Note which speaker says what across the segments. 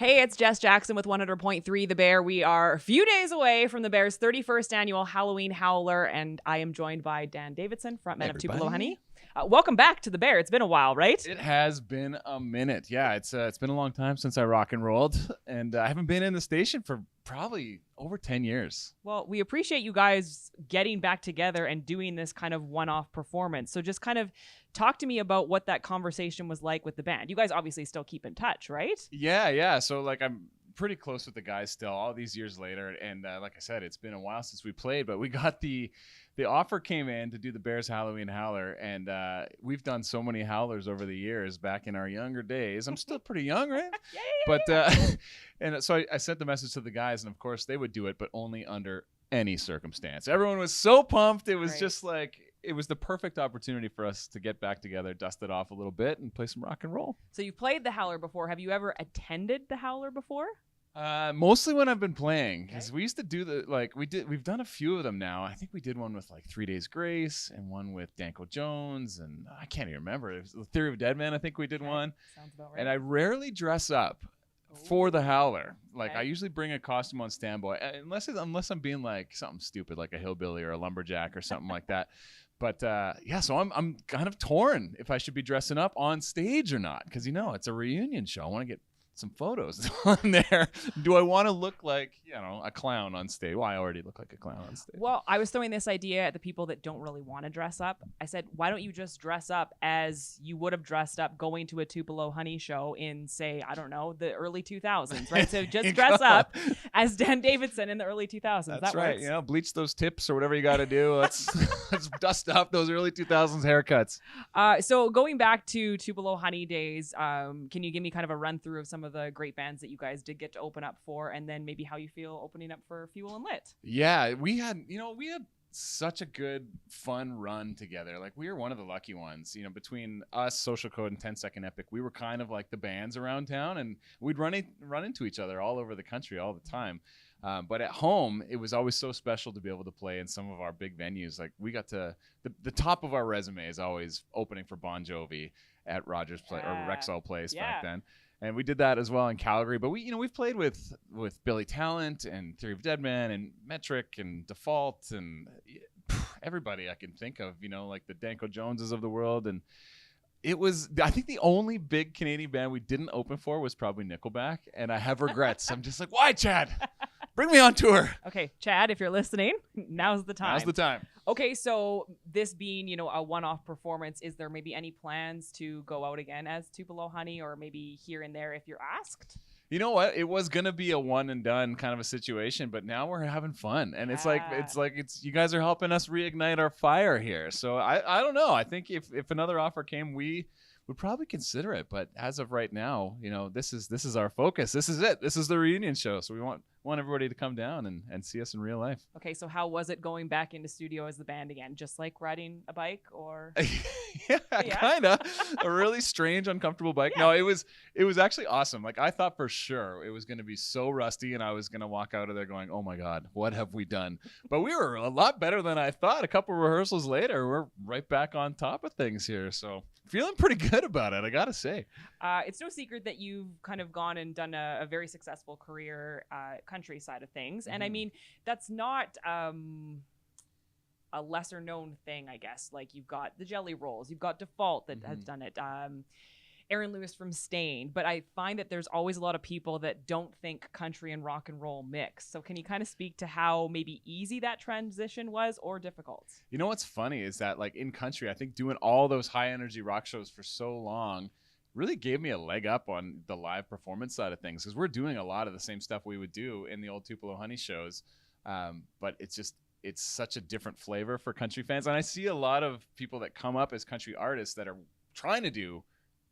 Speaker 1: Hey, it's Jess Jackson with 100.3 The Bear. We are a few days away from the Bear's 31st annual Halloween Howler, and I am joined by Dan Davidson, frontman of Tupelo Honey. Welcome back to The Bear. It's been a while, right?
Speaker 2: It has been a minute. Yeah, it's been a long time since I rock and rolled, and I haven't been in the station for probably over 10 years.
Speaker 1: Well, we appreciate you guys getting back together and doing this kind of one-off performance. So just kind of talk to me about what that conversation was like with the band. You guys obviously still keep in touch, right?
Speaker 2: Yeah. So like I'm pretty close with the guys still all these years later, and like I said, it's been a while since we played, but we got the offer came in to do the Bears Halloween Howler, and we've done so many howlers over the years back in our younger days. I'm still pretty young, right?
Speaker 1: Yeah.
Speaker 2: And so I sent the message to the guys, and of course they would do it, but only under any circumstance. Everyone was so pumped. It was just like, it was the perfect opportunity for us to get back together, dust it off a little bit, and play some rock and roll.
Speaker 1: So you played the Howler before. Have you ever attended the Howler before?
Speaker 2: Mostly when I've been playing, because we used to do we've done a few of them now. I think we did one with like 3 Days Grace and one with Danko Jones, and I can't even remember. It was the Theory of Dead Man. I think we did one.
Speaker 1: Sounds about right.
Speaker 2: And I rarely dress up for the Howler. Like I usually bring a costume on standby, unless I'm being like something stupid, like a hillbilly or a lumberjack or something like that. But so I'm kind of torn if I should be dressing up on stage or not, because it's a reunion show. I want to get some photos on there. Do I want to look like a clown on stage? Well, I already look like a clown on stage.
Speaker 1: Well, I was throwing this idea at the people that don't really want to dress up. I said, why don't you just dress up as you would have dressed up going to a Tupelo Honey show in, say, I don't know, the early 2000s, right? So just dress up as Dan Davidson in the early 2000s.
Speaker 2: That's
Speaker 1: that
Speaker 2: right.
Speaker 1: works.
Speaker 2: Bleach those tips or whatever you got to do. Let's dust off those early 2000s haircuts.
Speaker 1: So going back to Tupelo Honey days, can you give me kind of a run through of some of the great bands that you guys did get to open up for, and then maybe how you feel opening up for Fuel and Lit?
Speaker 2: Yeah, we had such a good fun run together. Like, we were one of the lucky ones, between us, Social Code, and 10 Second Epic. We were kind of like the bands around town, and we'd run into each other all over the country all the time. But at home, it was always so special to be able to play in some of our big venues. Like, we got to the top of our resume is always opening for Bon Jovi at Rogers Place or Rexall Place back then. And we did that as well in Calgary. But we've played with Billy Talent and Theory of Dead Man and Metric and Default and everybody I can think of, like the Danko Joneses of the world. And it was, I think the only big Canadian band we didn't open for was probably Nickelback. And I have regrets. I'm just like, why, Chad? Bring me on tour.
Speaker 1: Okay, Chad, if you're listening, now's the time.
Speaker 2: Now's the time.
Speaker 1: Okay, so this being, a one-off performance, is there maybe any plans to go out again as Tupelo Honey, or maybe here and there if you're asked?
Speaker 2: You know what? It was gonna be a one and done kind of a situation, but now we're having fun, and it's like you guys are helping us reignite our fire here. So I don't know. I think if another offer came, we would probably consider it. But as of right now, this is our focus. This is it. This is the reunion show. So we want everybody to come down and see us in real life.
Speaker 1: Okay, so how was it going back into studio as the band again? Just like riding a bike, or?
Speaker 2: yeah, kind of. A really strange, uncomfortable bike. Yeah. No, it was actually awesome. Like, I thought for sure it was going to be so rusty, and I was going to walk out of there going, "Oh my God, what have we done?" But we were a lot better than I thought. A couple rehearsals later, we're right back on top of things here. So feeling pretty good about it, I gotta say.
Speaker 1: It's no secret that you've kind of gone and done a very successful career country side of things. And I mean, that's not a lesser known thing, I guess. Like, you've got the Jelly Rolls, you've got Default that has done it, Aaron Lewis from Stain. But I find that there's always a lot of people that don't think country and rock and roll mix. So can you kind of speak to how maybe easy that transition was, or difficult? What's
Speaker 2: funny is that, like, in country, I think doing all those high energy rock shows for so long really gave me a leg up on the live performance side of things, because we're doing a lot of the same stuff we would do in the old Tupelo Honey shows. But it's such a different flavor for country fans. And I see a lot of people that come up as country artists that are trying to do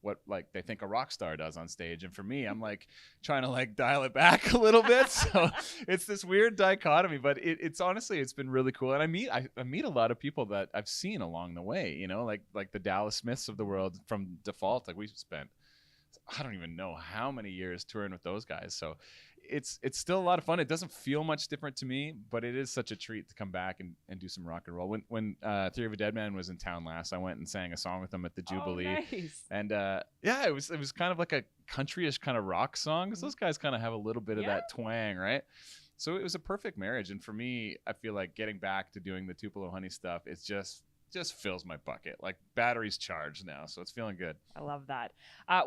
Speaker 2: what, like, they think a rock star does on stage. And for me, I'm like trying to like dial it back a little bit. So it's this weird dichotomy, but it's honestly, it's been really cool. And I meet a lot of people that I've seen along the way, like the Dallas Smiths of the world from Default. Like, we spent I don't even know how many years touring with those guys. So it's still a lot of fun. It doesn't feel much different to me, but it is such a treat to come back and do some rock and roll. When Theory of a Dead Man was in town last, I went and sang a song with them at the Jubilee.
Speaker 1: Oh, nice.
Speaker 2: And it was kind of like a countryish kind of rock song, because those guys kind of have a little bit of that twang, right? So it was a perfect marriage. And for me, I feel like getting back to doing the Tupelo Honey stuff, it's just fills my bucket. Like, battery's charged now, so it's feeling good.
Speaker 1: I love that.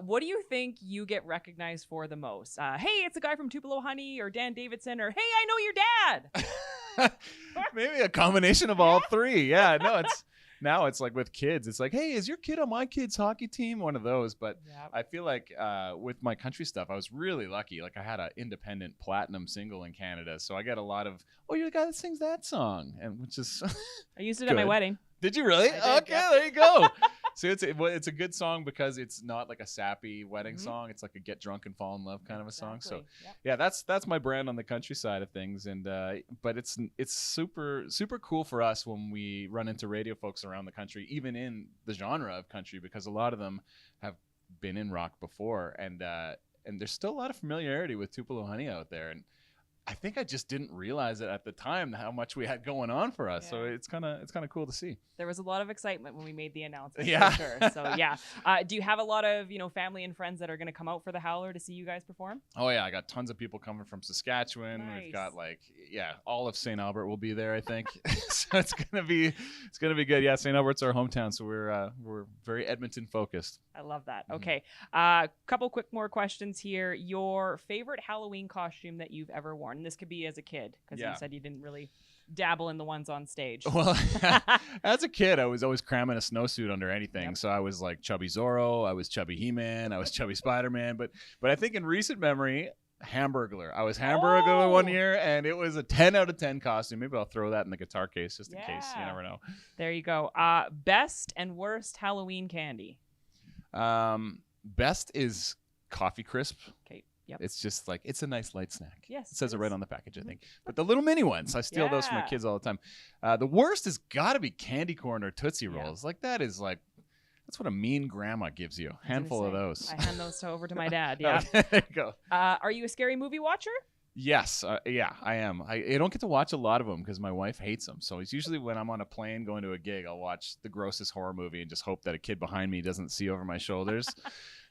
Speaker 1: What do you think you get recognized for the most? Hey, it's a guy from Tupelo Honey, or Dan Davidson, or hey, I know your dad.
Speaker 2: Maybe a combination of all three. Yeah, no, now it's like with kids, it's like, hey, is your kid on my kid's hockey team? One of those. But I feel like with my country stuff, I was really lucky. Like, I had an independent platinum single in Canada, so I got a lot of, oh, you're the guy that sings that song, and which is
Speaker 1: I used it at my wedding.
Speaker 2: Did you really? Okay, there you go. So it's a good song because it's not like a sappy wedding song. It's like a get drunk and fall in love kind of a song. So yeah, that's my brand on the country side of things. And but it's super super cool for us when we run into radio folks around the country, even in the genre of country, because a lot of them have been in rock before, and there's still a lot of familiarity with Tupelo Honey out there. And I think I just didn't realize it at the time how much we had going on for us. So it's kind of cool to see.
Speaker 1: There was a lot of excitement when we made the announcement.
Speaker 2: Yeah,
Speaker 1: for sure. So yeah, do you have a lot of family and friends that are going to come out for the Howler to see you guys perform?
Speaker 2: Oh yeah, I got tons of people coming from Saskatchewan.
Speaker 1: Nice.
Speaker 2: We've got all of St. Albert will be there, I think. So it's gonna be good. Yeah, St. Albert's our hometown, so we're very Edmonton focused.
Speaker 1: I love that. Okay, couple quick more questions here. Your favorite Halloween costume that you've ever worn? And this could be as a kid, because you said you didn't really dabble in the ones on stage.
Speaker 2: Well, as a kid, I was always cramming a snowsuit under anything. Yep. So I was like Chubby Zorro, I was Chubby He-Man, I was Chubby Spider-Man. But I think in recent memory, Hamburglar. I was Hamburglar one year, and it was a 10 out of 10 costume. Maybe I'll throw that in the guitar case just in case. You never know.
Speaker 1: There you go. Best and worst Halloween candy?
Speaker 2: Best is Coffee Crisp.
Speaker 1: Okay. Yep.
Speaker 2: It's just like, it's a nice light snack.
Speaker 1: Yes,
Speaker 2: it says it right on the package, I think. But the little mini ones, I steal those from my kids all the time. The worst has got to be candy corn or Tootsie Rolls. Like, that is like, that's what a mean grandma gives you. Handful of those.
Speaker 1: I hand those over to my dad. Yeah.
Speaker 2: There you go.
Speaker 1: Are you a scary movie watcher?
Speaker 2: Yes. Yeah, I am. I don't get to watch a lot of them because my wife hates them. So it's usually when I'm on a plane going to a gig, I'll watch the grossest horror movie and just hope that a kid behind me doesn't see over my shoulders.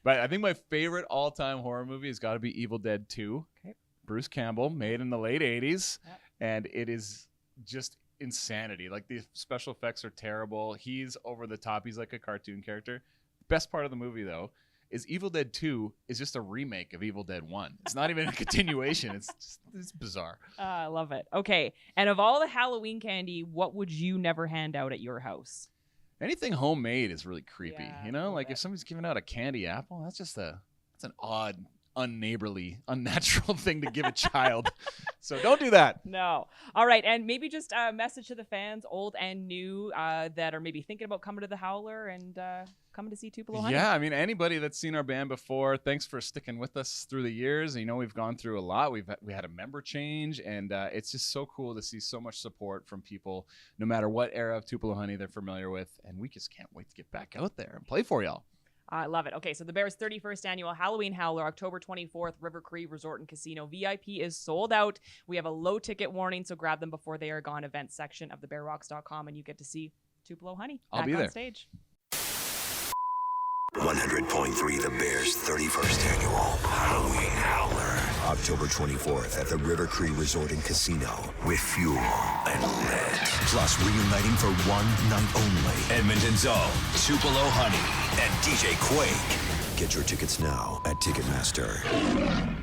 Speaker 2: But I think my favorite all-time horror movie has got to be Evil Dead 2. Okay. Bruce Campbell, made in the late 80s. Yep. And it is just insanity. Like, the special effects are terrible. He's over the top. He's like a cartoon character. Best part of the movie, though, is Evil Dead 2 is just a remake of Evil Dead 1. It's not even a continuation. It's bizarre.
Speaker 1: I love it. Okay. And of all the Halloween candy, what would you never hand out at your house?
Speaker 2: Anything homemade is really creepy, like if somebody's giving out a candy apple, that's an odd, unneighborly, unnatural thing to give a child. So don't do that.
Speaker 1: No. All right. And maybe just a message to the fans, old and new, that are maybe thinking about coming to the Howler and coming to see Tupelo Honey.
Speaker 2: Yeah, I mean, anybody that's seen our band before, thanks for sticking with us through the years. We've gone through a lot. We had a member change, and it's just so cool to see so much support from people, no matter what era of Tupelo Honey they're familiar with. And we just can't wait to get back out there and play for y'all.
Speaker 1: I love it. Okay, so the Bears' 31st annual Halloween Howler, October 24th, River Cree Resort and Casino. VIP is sold out. We have a low ticket warning, so grab them before they are gone. Events section of thebearrocks.com, and you get to see Tupelo Honey
Speaker 2: I'll be there.
Speaker 1: On stage.
Speaker 3: 100.3 The Bears' 31st annual Halloween Howler. October 24th at the River Cree Resort and Casino with Fuel and Lead. Plus reuniting for one night only. Edmonton's own Tupelo Honey and DJ Quake. Get your tickets now at Ticketmaster.